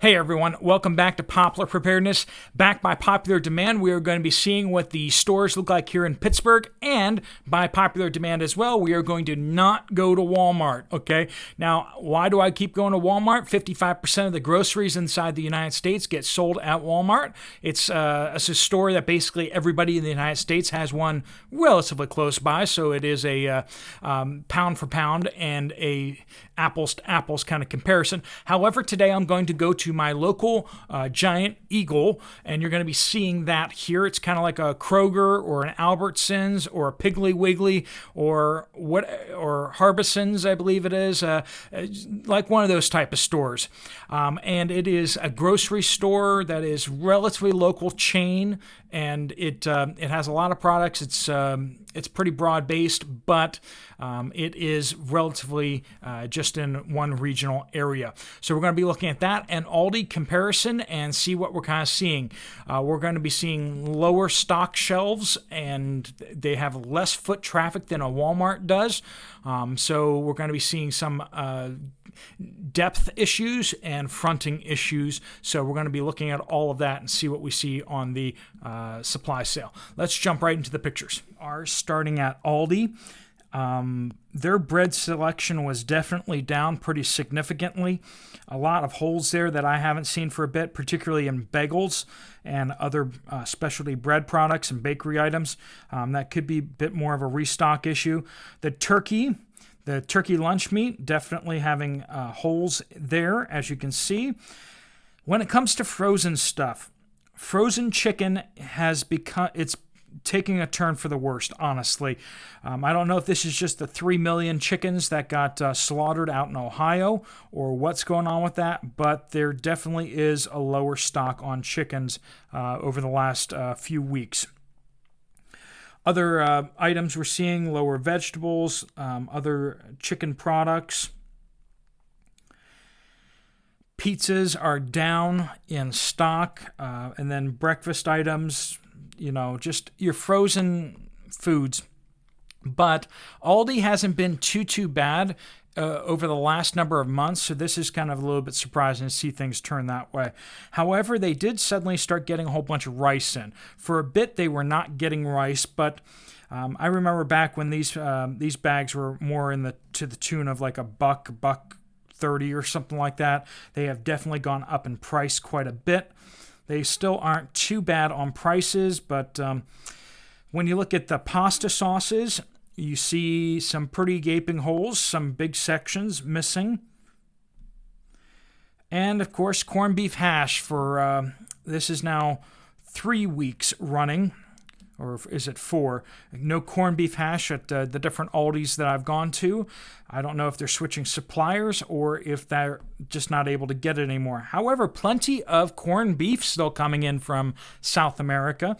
Hey everyone, welcome back to Poplar Preparedness. Back by popular demand, we are going to be seeing what the stores look like here in Pittsburgh, and by popular demand as well, we are going to not go to Walmart, okay? Now, why do I keep going to Walmart? 55% of the groceries inside the United States get sold at Walmart. It's a store that basically everybody in the United States has one relatively close by, so it is a pound for pound and a apples to apples kind of comparison. However, today I'm going to go to my local Giant Eagle, and you're going to be seeing that here. It's kind of like a Kroger or an Albertsons or a Piggly Wiggly or Harbison's, I believe it is, like one of those type of stores. And it is a grocery store that is relatively local chain, and it has a lot of products. It's pretty broad based, but it is relatively just in one regional area. So we're going to be looking at that and Aldi comparison and see what we're kind of seeing. We're going to be seeing lower stock shelves, and they have less foot traffic than a Walmart does. So we're going to be seeing some depth issues and fronting issues. So we're going to be looking at all of that and see what we see on the supply sale. Let's jump right into the pictures. Are starting at Aldi. Their bread selection was definitely down pretty significantly. A lot of holes there that I haven't seen for a bit, particularly in bagels and other specialty bread products and bakery items. That could be a bit more of a restock issue. The turkey lunch meat, definitely having holes there, as you can see. When it comes to frozen stuff, frozen chicken has become, it's taking a turn for the worst, honestly. I don't know if this is just the 3 million chickens that got slaughtered out in Ohio or what's going on with that, but there definitely is a lower stock on chickens over the last few weeks. Other items we're seeing, lower vegetables, other chicken products. Pizzas are down in stock, and then breakfast items, just your frozen foods. But Aldi hasn't been too bad over the last number of months, so this is kind of a little bit surprising to see things turn that way. However, they did suddenly start getting a whole bunch of rice in. For a bit, they were not getting rice, but I remember back when these bags were more to the tune of like $1.30 or something like that. They have definitely gone up in price quite a bit. They still aren't too bad on prices, but when you look at the pasta sauces, you see some pretty gaping holes, some big sections missing. And, of course, corned beef hash for, this is now 3 weeks running, or is it 4? No corned beef hash at the different Aldis that I've gone to. I don't know if they're switching suppliers or if they're just not able to get it anymore. However, plenty of corned beef still coming in from South America.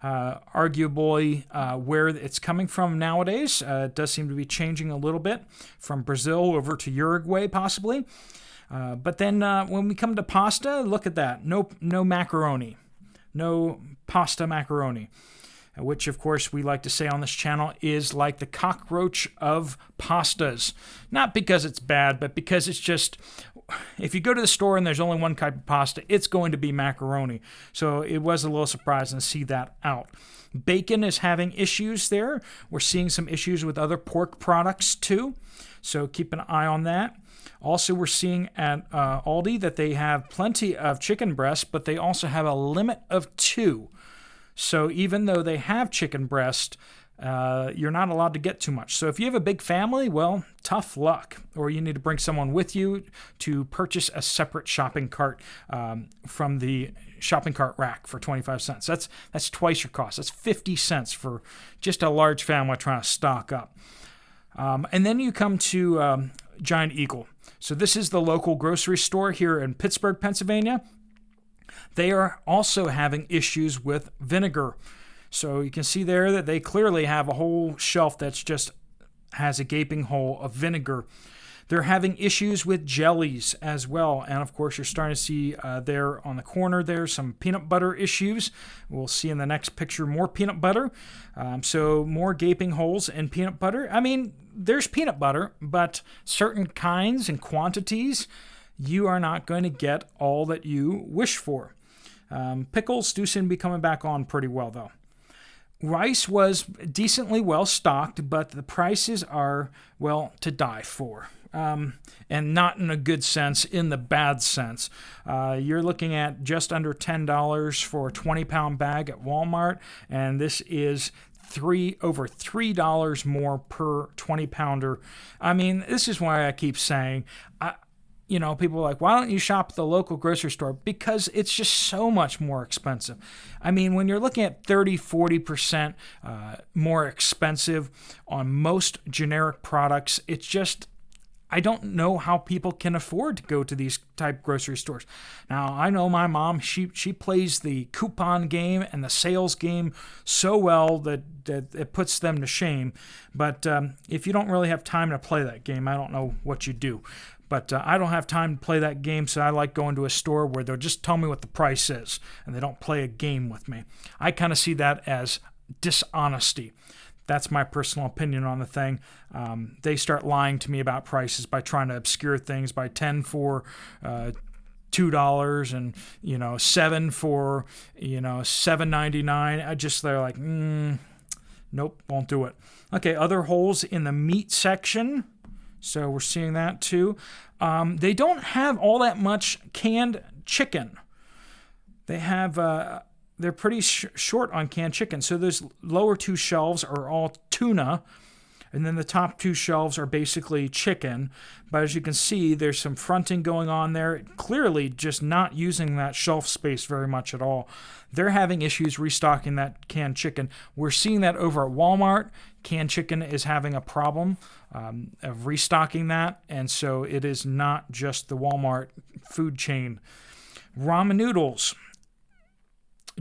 Arguably where it's coming from nowadays. It does seem to be changing a little bit from Brazil over to Uruguay possibly. But then when we come to pasta, look at that. No macaroni. No pasta macaroni. Which, of course, we like to say on this channel is like the cockroach of pastas. Not because it's bad, but because it's just, if you go to the store and there's only one type of pasta, it's going to be macaroni. So it was a little surprising to see that out. Bacon is having issues there. We're seeing some issues with other pork products too. So keep an eye on that. Also, we're seeing at Aldi that they have plenty of chicken breasts, but they also have a limit of 2. So even though they have chicken breast, you're not allowed to get too much. So if you have a big family, well, tough luck. Or you need to bring someone with you to purchase a separate shopping cart from the shopping cart rack for 25 cents. That's twice your cost. That's 50 cents for just a large family trying to stock up. And then you come to Giant Eagle. So this is the local grocery store here in Pittsburgh, Pennsylvania. They are also having issues with vinegar. So you can see there that they clearly have a whole shelf that's just has a gaping hole of vinegar. They're having issues with jellies as well. And of course, you're starting to see there on the corner there some peanut butter issues. We'll see in the next picture more peanut butter. So more gaping holes in peanut butter. I mean, there's peanut butter, but certain kinds and quantities, you are not going to get all that you wish for. Pickles do seem to be coming back on pretty well, though. Rice was decently well stocked, but the prices are, well, to die for. And not in a good sense, in the bad sense. You're looking at just under $10 for a 20-pound bag at Walmart, and this is over $3 more per 20-pounder. I mean, this is why I keep saying, people are like, why don't you shop at the local grocery store? Because it's just so much more expensive. I mean, when you're looking at 30-40% more expensive on most generic products, it's just, I don't know how people can afford to go to these type grocery stores. Now, I know my mom, she plays the coupon game and the sales game so well that it puts them to shame. But if you don't really have time to play that game, I don't know what you do. But I don't have time to play that game, so I like going to a store where they'll just tell me what the price is, and they don't play a game with me. I kind of see that as dishonesty. That's my personal opinion on the thing. They start lying to me about prices by trying to obscure things by 10 for $2 and 7 for $7.99. They're like, nope, won't do it. Okay, other holes in the meat section. So we're seeing that too. They don't have all that much canned chicken. They have they're pretty short on canned chicken. So those lower two shelves are all tuna, and then the top two shelves are basically chicken. But as you can see, there's some fronting going on there. Clearly just not using that shelf space very much at all. They're having issues restocking that canned chicken. We're seeing that over at Walmart. Canned chicken is having a problem of restocking that, and so it is not just the Walmart food chain. Ramen noodles.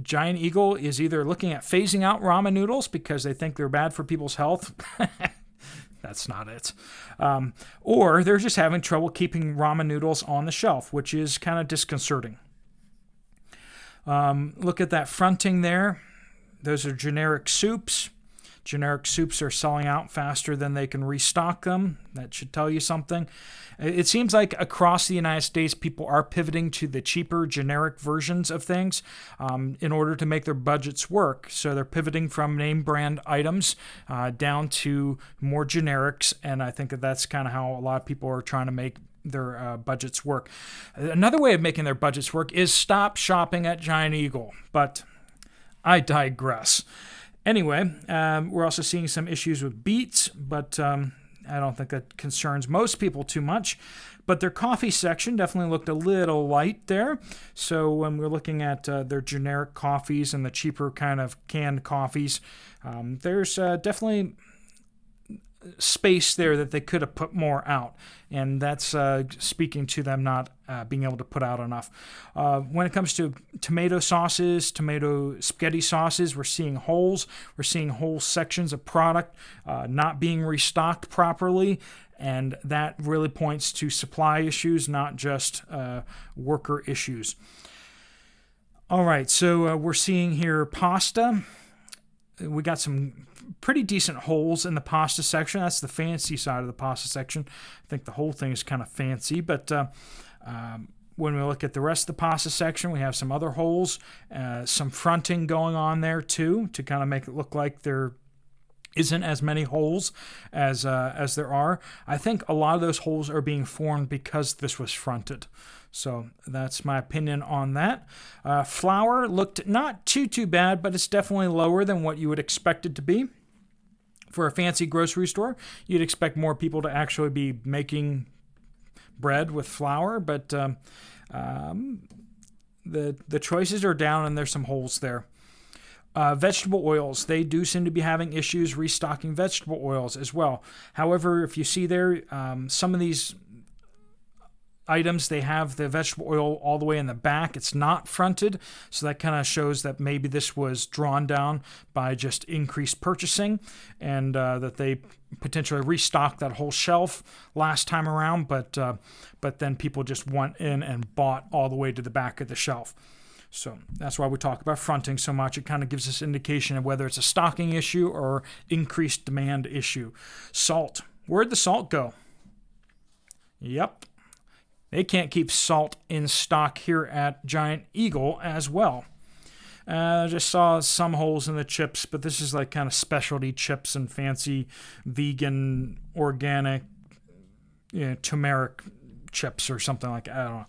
Giant Eagle is either looking at phasing out ramen noodles because they think they're bad for people's health. That's not it. Or they're just having trouble keeping ramen noodles on the shelf, which is kind of disconcerting. Look at that fronting there. Those are generic soups. Generic soups are selling out faster than they can restock them. That should tell you something. It seems like across the United States, people are pivoting to the cheaper generic versions of things in order to make their budgets work. So they're pivoting from name brand items down to more generics, and I think that's kind of how a lot of people are trying to make their budgets work. Another way of making their budgets work is stop shopping at Giant Eagle, but I digress. Anyway, we're also seeing some issues with Beets, but I don't think that concerns most people too much. But their coffee section definitely looked a little light there. So when we're looking at their generic coffees and the cheaper kind of canned coffees, there's definitely space there that they could have put more out, and that's speaking to them not being able to put out enough. When it comes to tomato sauces, tomato spaghetti sauces, we're seeing holes. We're seeing whole sections of product not being restocked properly, and that really points to supply issues, not just worker issues. All right, so we're seeing here pasta. We got some pretty decent holes in the pasta section. That's the fancy side of the pasta section. I think the whole thing is kind of fancy, but when we look at the rest of the pasta section, we have some other holes, some fronting going on there too, to kind of make it look like there isn't as many holes as there are. I think a lot of those holes are being formed because this was fronted. So that's my opinion on that. Flour looked not too bad, but it's definitely lower than what you would expect it to be. For a fancy grocery store, you'd expect more people to actually be making bread with flour, but the choices are down and there's some holes there. Vegetable oils, they do seem to be having issues restocking vegetable oils as well. However, if you see there, some of these items, they have the vegetable oil all the way in the back. It's not fronted, so that kind of shows that maybe this was drawn down by just increased purchasing, and that they potentially restocked that whole shelf last time around, but then people just went in and bought all the way to the back of the shelf. So that's why we talk about fronting so much. It kind of gives us indication of whether it's a stocking issue or increased demand issue. Salt. Where'd the salt go? Yep. they can't keep salt in stock here at Giant Eagle as well. I just saw some holes in the chips, but this is like kind of specialty chips and fancy vegan, organic, turmeric chips or something like that. I don't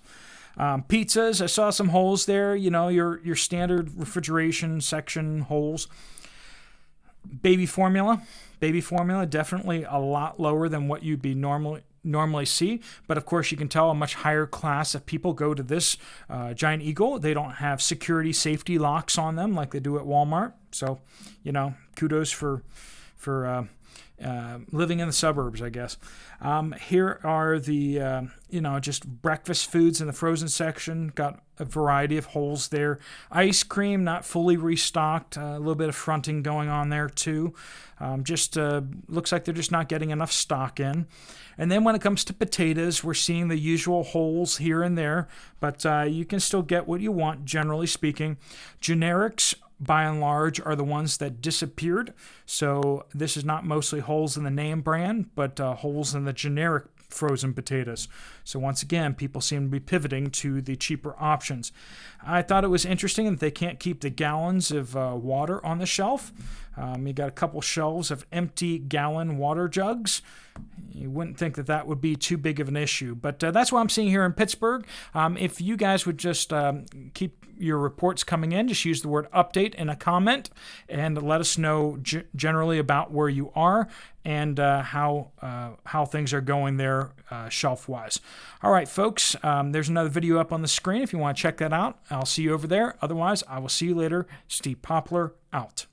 know. Pizzas, I saw some holes there, your standard refrigeration section holes. Baby formula, definitely a lot lower than what you'd be normally see, but of course you can tell a much higher class of people go to this Giant Eagle. They don't have security safety locks on them like they do at Walmart, so kudos for living in the suburbs, I guess. Here are the just breakfast foods in the frozen section. Got a variety of holes there. Ice cream not fully restocked, a little bit of fronting going on there too. Looks like they're just not getting enough stock in. And then when it comes to potatoes, we're seeing the usual holes here and there, but you can still get what you want, generally speaking. Generics, by and large, are the ones that disappeared. So this is not mostly holes in the name brand, but holes in the generic frozen potatoes. So once again, people seem to be pivoting to the cheaper options. I thought it was interesting that they can't keep the gallons of water on the shelf. You got a couple shelves of empty gallon water jugs. You wouldn't think that would be too big of an issue, but that's what I'm seeing here in Pittsburgh. If you guys would just keep your reports coming in, just use the word update in a comment and let us know generally about where you are and how things are going there shelf-wise. All right, folks, there's another video up on the screen if you want to check that out. I'll see you over there. Otherwise, I will see you later. Steve Poplar, out.